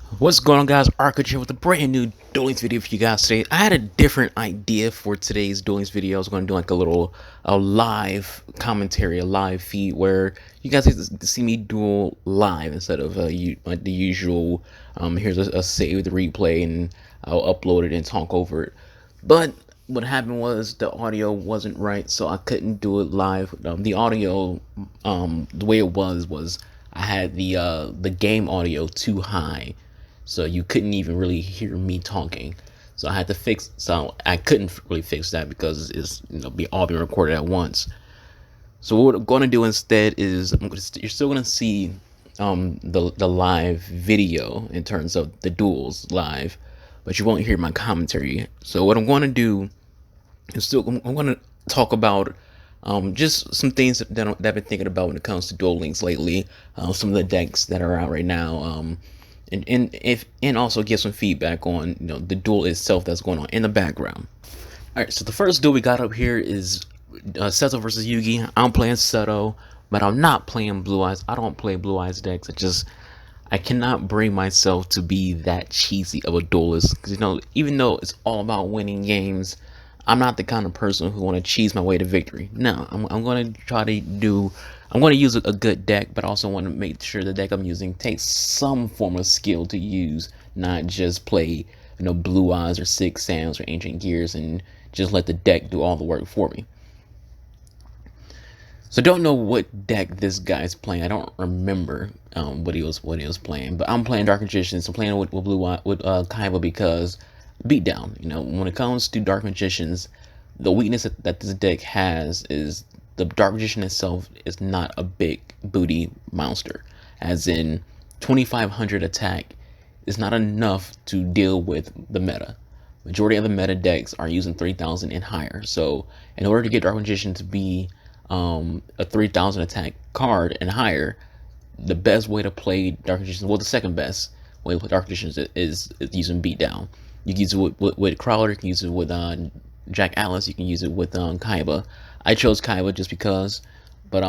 What's going on, guys? Archer here with a brand new Duel Links video for you guys today. I had a different idea for today's Duel Links video. I was going to do like a live commentary, a live feed where you guys get to see me duel live instead of like the usual. Here's a save the replay and I'll upload it and talk over it. But what happened was the audio wasn't right, so I couldn't do it live. The audio, the way it was I had the game audio too high, so you couldn't even really hear me talking. So I had to fix. So I couldn't really fix that because it's be all being recorded at once. So what I'm going to do instead is you're still going to see the live video in terms of the duels live, but you won't hear my commentary. So what I'm going to do is I'm going to talk about just some things that I've been thinking about when it comes to Duel Links lately. Some of the decks that are out right now. And also get some feedback on the duel itself that's going on in the background. All right, so the first duel we got up here is Seto versus Yugi. I'm playing Seto, but I'm not playing Blue Eyes. I don't play Blue Eyes decks. I cannot bring myself to be that cheesy of a duelist because even though it's all about winning games, I'm not the kind of person who want to cheese my way to victory. No, I'm going to try to do. I'm going to use a good deck, but I also want to make sure the deck I'm using takes some form of skill to use, not just play Blue Eyes or Six Sands or Ancient Gears and just let the deck do all the work for me. So don't know what deck this guy's playing. I don't remember what he was playing, but I'm playing Dark Magicians. I'm playing with Kaiba because beatdown. When it comes to Dark Magicians, the weakness that this deck has is the Dark Magician itself is not a big booty monster, as in 2500 attack is not enough to deal with the meta. Majority of the meta decks are using 3000 and higher. So in order to get Dark Magician to be a 3000 attack card and higher, the best way to play Dark Magicians, well, the second best way to play Dark Magicians is using beatdown. You can use it with Crowler, you can use it with Jack Alice, you can use it with Kaiba. I chose Kaiba just because, but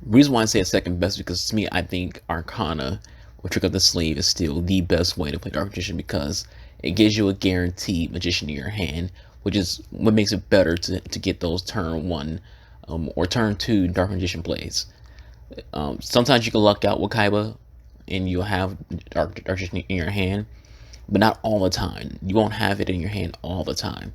reason why I say it's second best because to me I think Arcana or Trick Up the Sleeve is still the best way to play Dark Magician because it gives you a guaranteed Magician in your hand, which is what makes it better to get those turn 1 or turn 2 Dark Magician plays. Sometimes you can luck out with Kaiba and you'll have Dark Magician in your hand, but not all the time. You won't have it in your hand all the time.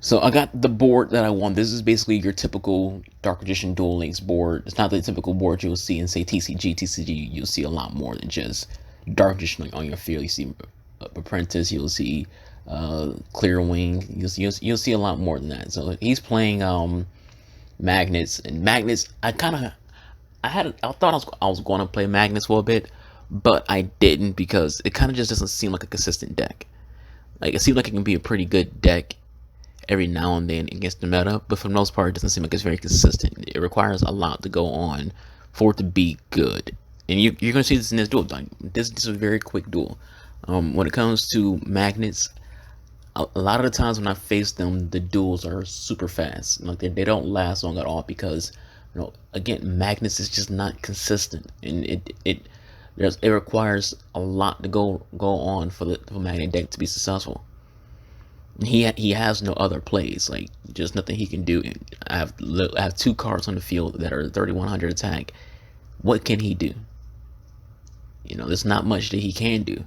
So I got the board that I want. This is basically your typical Dark Magician Duel Links board. It's not the typical board you'll see in, say, TCG. TCG, you'll see a lot more than just Dark Magician on your field. You see Apprentice, you'll see Clear Wing. You'll see a lot more than that. So he's playing Magnets, and Magnets. I thought I was going to play Magnets for a bit, but I didn't because it kind of just doesn't seem like a consistent deck. Like it seems like it can be a pretty good deck every now and then against the meta, but for the most part, it doesn't seem like it's very consistent. It requires a lot to go on for it to be good, and you're going to see this in this duel. This is a very quick duel. When it comes to Magnets, a lot of the times when I face them, the duels are super fast. Like they don't last long at all because again, Magnets is just not consistent, and it requires a lot to go on for the Magnet deck to be successful. He has no other plays, like just nothing he can do. I have 2 cards on the field that are 3100 attack. What can he do? There's not much that he can do.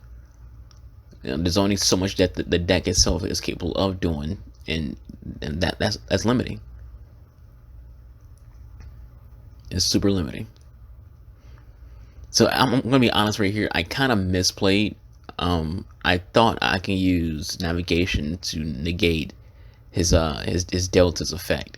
There's only so much that the deck itself is capable of doing, and that's limiting. It's super limiting. So I'm gonna be honest right here. I kind of misplayed. I thought I can use navigation to negate his delta's effect.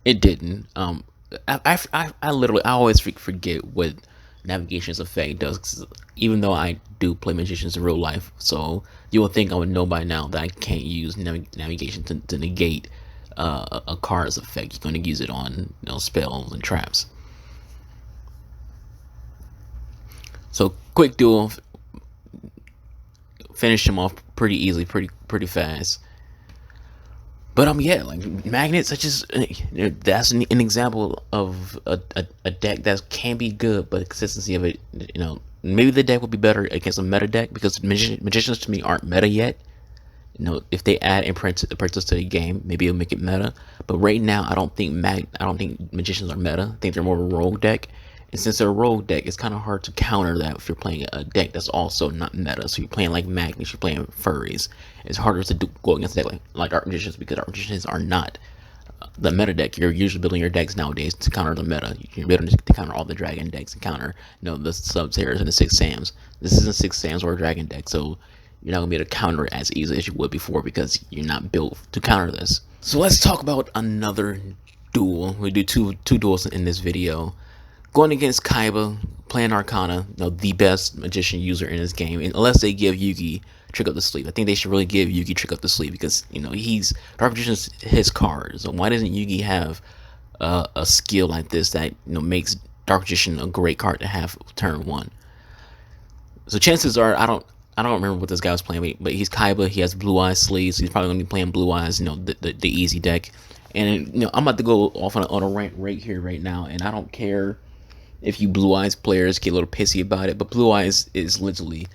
It didn't. I literally I always forget what navigation's effect does. 'Cause even though I do play magicians in real life, so you would think I would know by now that I can't use navigation to negate a card's effect. You're going to use it on spells and traps. So quick duel, finish him off pretty easily, pretty fast. But yeah, like magnets, such as that's an example of a deck that can be good, but the consistency of it, maybe the deck would be better against a meta deck because magicians to me aren't meta yet. If they add apprentice to the game, maybe it'll make it meta. But right now, I don't think magicians are meta. I think they're more of a rogue deck. And since they're a rogue deck, it's kind of hard to counter that if you're playing a deck that's also not meta. So you're playing like magnets, you're playing furries. It's harder to go against a deck like Dark Magicians because Dark Magicians are not the meta deck. You're usually building your decks nowadays to counter the meta. You're building to counter all the dragon decks and counter, the sub-terrors and the 6 Sams. This isn't 6 Sams or a dragon deck, so you're not gonna be able to counter it as easily as you would before because you're not built to counter this. So let's talk about another duel. We do two duels in this video. Going against Kaiba, playing Arcana, the best magician user in this game, unless they give Yugi Trick Up the Sleeve. I think they should really give Yugi Trick Up the Sleeve because he's Dark Magician's his card. So why doesn't Yugi have a skill like this that makes Dark Magician a great card to have turn one? So chances are I don't remember what this guy was playing, but he's Kaiba. He has Blue Eyes sleeves. So he's probably gonna be playing Blue Eyes, the easy deck. And I'm about to go off on a rant right here, right now, and I don't care if you Blue Eyes players get a little pissy about it, but Blue Eyes is literally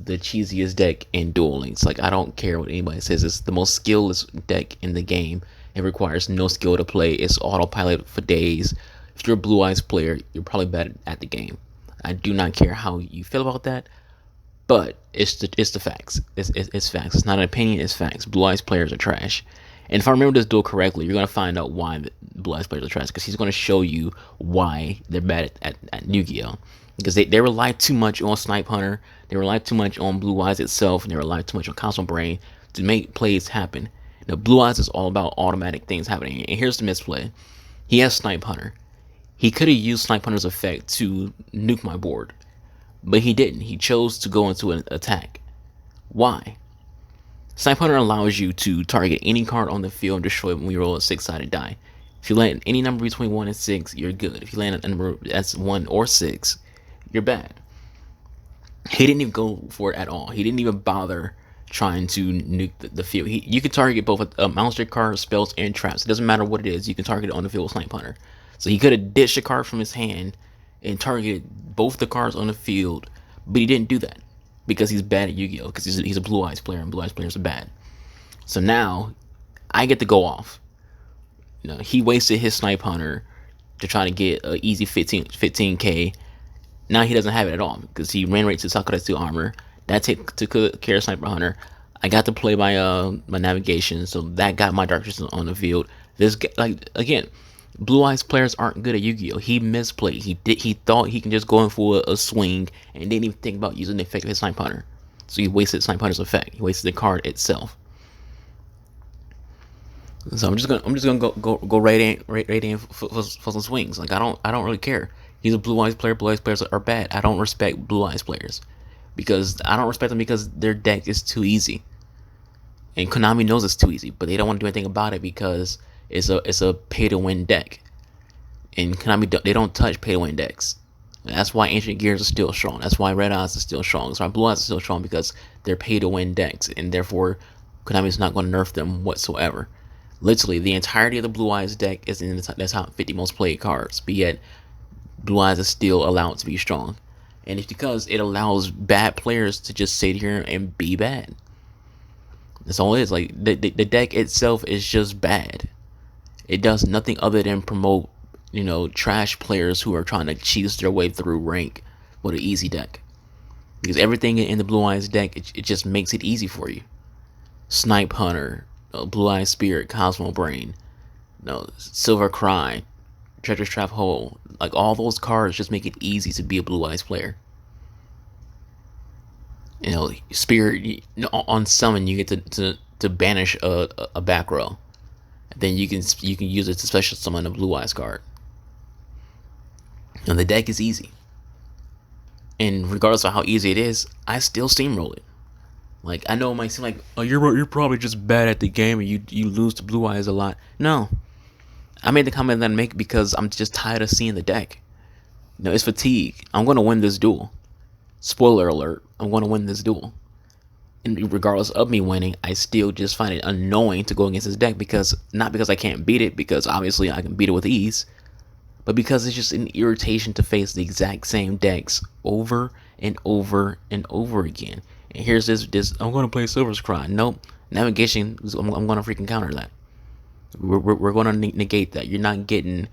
the cheesiest deck in Duel Links. Like, I don't care what anybody says. It's the most skillless deck in the game. It requires no skill to play. It's autopilot for days. If you're a Blue Eyes player, you're probably bad at the game. I do not care how you feel about that, but it's the facts. It's facts. It's not an opinion. It's facts. Blue Eyes players are trash. And if I remember this duel correctly, you're gonna find out why the Blue Eyes players are trash because he's gonna show you why they're bad at Yu-Gi-Oh. Because they rely too much on Snipe Hunter, they rely too much on Blue Eyes itself, and they rely too much on Cosmo Brain to make plays happen. Now, Blue Eyes is all about automatic things happening. And here's the misplay: he has Snipe Hunter. He could have used Snipe Hunter's effect to nuke my board, but he didn't. He chose to go into an attack. Why? Snipe Hunter allows you to target any card on the field and destroy it when you roll a 6-sided die. If you land any number between 1 and 6, you're good. If you land a number that's 1 or 6, you're bad. He didn't even go for it at all. He didn't even bother trying to nuke the field. You can target both a monster card, spells, and traps. It doesn't matter what it is. You can target it on the field with Snipe Hunter. So he could have ditched a card from his hand and targeted both the cards on the field, but he didn't do that because he's bad at Yu-Gi-Oh! Because he's a Blue Eyes player, and Blue Eyes players are bad. So now I get to go off. He wasted his Snipe Hunter to try to get an easy 15k. Now he doesn't have it at all because he ran right to Sakuretsu armor. That took care of Sniper Hunter. I got to play my navigation, so that got my Dark Magician on the field. This again, Blue Eyes players aren't good at Yu-Gi-Oh! He misplayed. He thought he can just go in for a swing and didn't even think about using the effect of his Snipe Hunter. So he wasted Snipe Hunter's effect. He wasted the card itself. So I'm just gonna go right in for some swings. Like I don't really care. He's a Blue Eyes player. Blue Eyes players are bad. I don't respect Blue Eyes players because I don't respect them because their deck is too easy. And Konami knows it's too easy, but they don't want to do anything about it because it's a pay to win deck. And Konami they don't touch pay to win decks. That's why Ancient Gears is still strong. That's why Red Eyes is still strong. That's why Blue Eyes is still strong because they're pay to win decks, and therefore Konami is not going to nerf them whatsoever. Literally, the entirety of the Blue Eyes deck is in the top 50 most played cards, but yet Blue Eyes is still allowed to be strong. And it's because it allows bad players to just sit here and be bad. That's all it is. Like the deck itself is just bad. It does nothing other than promote, trash players who are trying to cheese their way through rank with an easy deck. Because everything in the Blue Eyes deck, it just makes it easy for you. Snipe Hunter, Blue Eyes Spirit, Cosmo Brain, Silver Cry, Treasure Trap Hole. Like all those cards just make it easy to be a Blue Eyes player. Spirit on summon you get to banish a back row. Then you can use it to special summon a Blue Eyes card. And the deck is easy. And regardless of how easy it is, I still steamroll it. Like I know it might seem like, oh, you're probably just bad at the game and you lose to Blue Eyes a lot. No, I made the comment that I make because I'm just tired of seeing the deck. It's fatigue. I'm gonna win this duel. Spoiler alert: I'm gonna win this duel. And regardless of me winning, I still just find it annoying to go against this deck, because not because I can't beat it, because obviously I can beat it with ease, but because it's just an irritation to face the exact same decks over and over and over again. And here's this I'm going to play Silver's Cry. Nope. Navigation, I'm going to freaking counter that. We're going to negate that. You're not getting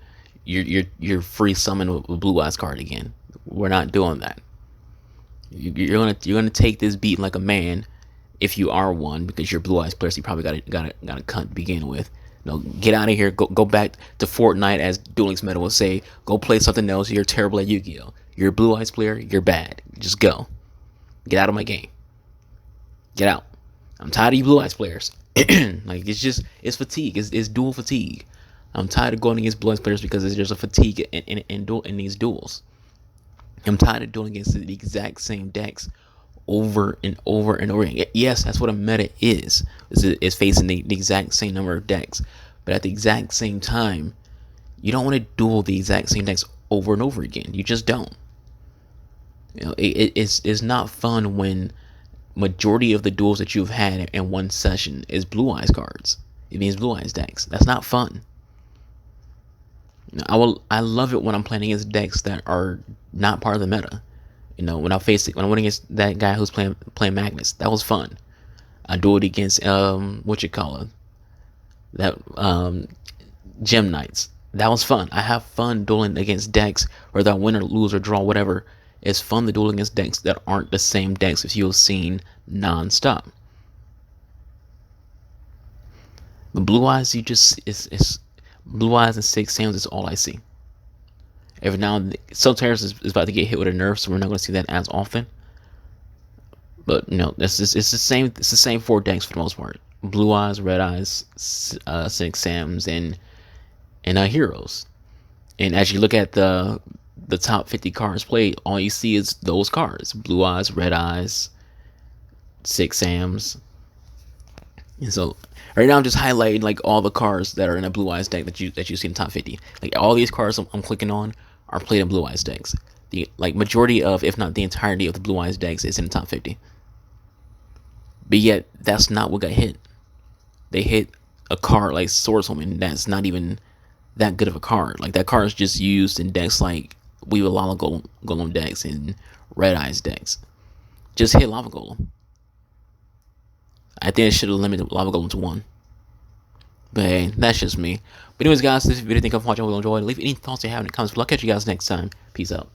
your free summon with Blue Eyes card again. We're not doing that. You're gonna take this beat like a man, if you are one, because you're Blue Eyes player, so you probably got a cunt to begin with. No, get out of here. Go back to Fortnite, as Duel Links Meta will say. Go play something else. You're terrible at Yu-Gi-Oh. You're a Blue Eyes player. You're bad. Just go. Get out of my game. Get out. I'm tired of you Blue Eyes players. Like, it's fatigue. It's duel fatigue. I'm tired of going against Blue Eyes players because there's a fatigue in these duels. I'm tired of doing against the exact same decks over and over and over again. Yes, that's what a meta is facing the exact same number of decks. But at the exact same time, you don't want to duel the exact same decks over and over again. You just don't. It's not fun when majority of the duels that you've had in one session is Blue Eyes cards. It means Blue Eyes decks. That's not fun. I love it when I'm playing against decks that are not part of the meta. When I went against that guy who's playing Magnus, that was fun. I dueled against Gem Knights. That was fun. I have fun dueling against decks, whether I win or lose or draw, whatever. It's fun to duel against decks that aren't the same decks if you've seen non-stop. But Blue Eyes, it's Blue Eyes and 6 Sams is all I see. Every now and then, Subterrace is about to get hit with a nerf, so we're not going to see that as often. But it's the same. It's the same 4 decks for the most part: Blue Eyes, Red Eyes, 6 Sams, and Heroes. And as you look at the top 50 cards played, all you see is those cards: Blue Eyes, Red Eyes, 6 Sams. And so right now I'm just highlighting like all the cards that are in a Blue Eyes deck that you see in the top 50. Like all these cards I'm clicking on are played in Blue Eyes decks. The majority of, if not the entirety of the Blue Eyes decks is in the top 50. But yet that's not what got hit. They hit a card like Swordswoman that's not even that good of a card. Like that card is just used in decks like Weave Lava Golem decks and Red Eyes decks. Just hit Lava Golem. I think I should have limited Lava Golem to 1. But hey, that's just me. But anyways, guys, this video, think I'm watching, I will enjoy it. Leave any thoughts you have in the comments below. I'll catch you guys next time. Peace out.